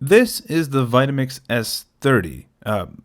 This is the Vitamix S30.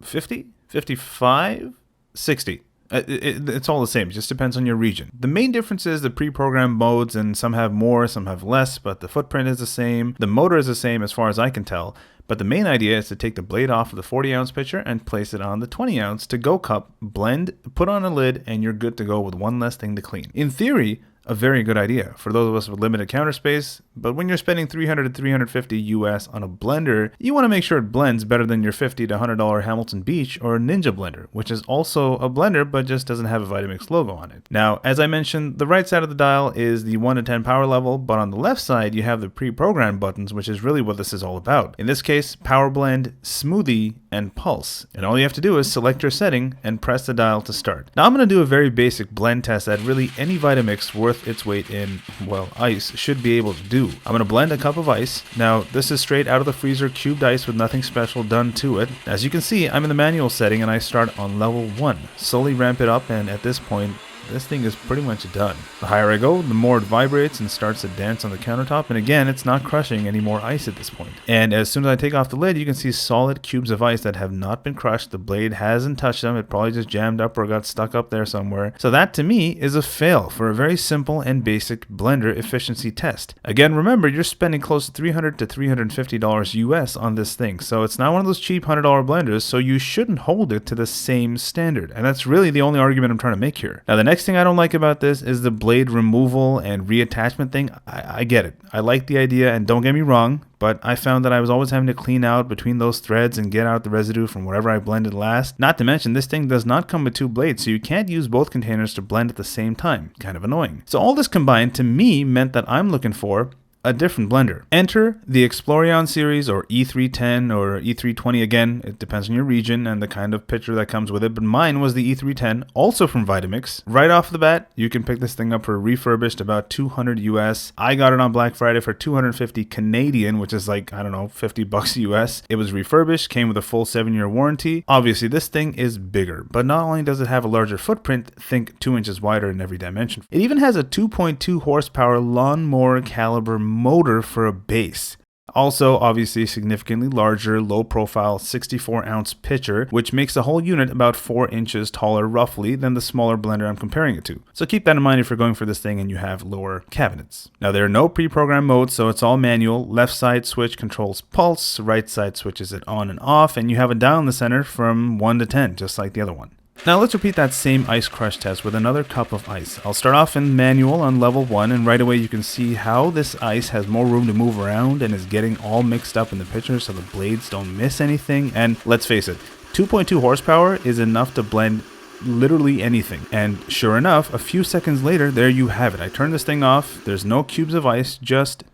50? 55? 60. It's all the same. It just depends on your region. The main difference is the pre-programmed modes, and some have more, some have less, but the footprint is the same. The motor is the same as far as I can tell. But the main idea is to take the blade off of the 40-ounce pitcher and place it on the 20-ounce to-go cup, blend, put on a lid, and you're good to go with one less thing to clean. In theory, a very good idea for those of us with limited counter space, but when you're spending $300 to $350 US on a blender, you want to make sure it blends better than your $50 to $100 Hamilton Beach or Ninja blender, which is also a blender but just doesn't have a Vitamix logo on it. Now, as I mentioned, the right side of the dial is the 1 to 10 power level, but on the left side you have the pre-programmed buttons, which is really what this is all about. In this case, power blend, smoothie, and pulse. And all you have to do is select your setting and press the dial to start. Now I'm going to do a very basic blend test that really any Vitamix worth its weight in, well, ice should be able to do. I'm going to blend a cup of ice. Now this is straight out of the freezer, cubed ice with nothing special done to it. As you can see, I'm in the manual setting and I start on level 1. Slowly ramp it up, and at this point, this thing is pretty much done. The higher I go, the more it vibrates and starts to dance on the countertop, and again, it's not crushing any more ice at this point. And as soon as I take off the lid, you can see solid cubes of ice that have not been crushed. The blade hasn't touched them. It probably just jammed up or got stuck up there somewhere. So that to me is a fail for a very simple and basic blender efficiency test. Again, remember, you're spending close to $300 to $350 US on this thing, so it's not one of those cheap $100 blenders, so you shouldn't hold it to the same standard. And that's really the only argument I'm trying to make here. Now, the next thing I don't like about this is the blade removal and reattachment thing. I get it. I like the idea, and don't get me wrong, but I found that I was always having to clean out between those threads and get out the residue from whatever I blended last. Not to mention, this thing does not come with 2 blades, so you can't use both containers to blend at the same time. Kind of annoying. So all this combined to me meant that I'm looking for a different blender. Enter the Explorion series, or e310 or e320. Again, it depends on your region and the kind of pitcher that comes with it, but mine was the e310, also from Vitamix. Right off the bat, you can pick this thing up for refurbished about $200 US. I got it on Black Friday for $250 Canadian, which is like, I don't know, $50 US. It was refurbished, came with a full 7-year warranty. Obviously, this thing is bigger, but not only does it have a larger footprint, think 2 inches wider in every dimension, it even has a 2.2 horsepower lawnmower caliber motor for a base. Also, obviously, significantly larger, low-profile 64-ounce pitcher, which makes the whole unit about 4 inches taller roughly than the smaller blender I'm comparing it to. So keep that in mind if you're going for this thing and you have lower cabinets. Now, there are no pre-programmed modes, so it's all manual. Left side switch controls pulse, right side switches it on and off, and you have a dial in the center from 1 to 10, just like the other one. Now let's repeat that same ice crush test with another cup of ice. I'll start off in manual on level 1, and right away you can see how this ice has more room to move around and is getting all mixed up in the pitcher so the blades don't miss anything. And let's face it, 2.2 horsepower is enough to blend literally anything. And sure enough, a few seconds later, there you have it. I turn this thing off, there's no cubes of ice, just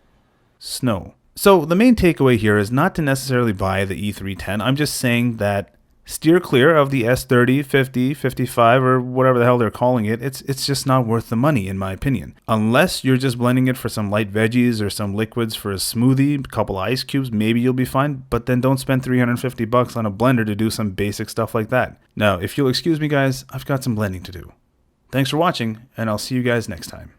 snow. So the main takeaway here is not to necessarily buy the e310. I'm just saying that steer clear of the S30, 50, 55, or whatever the hell they're calling it. It's just not worth the money, in my opinion. Unless you're just blending it for some light veggies or some liquids for a smoothie, a couple of ice cubes, maybe you'll be fine, but then don't spend $350 on a blender to do some basic stuff like that. Now, if you'll excuse me guys, I've got some blending to do. Thanks for watching, and I'll see you guys next time.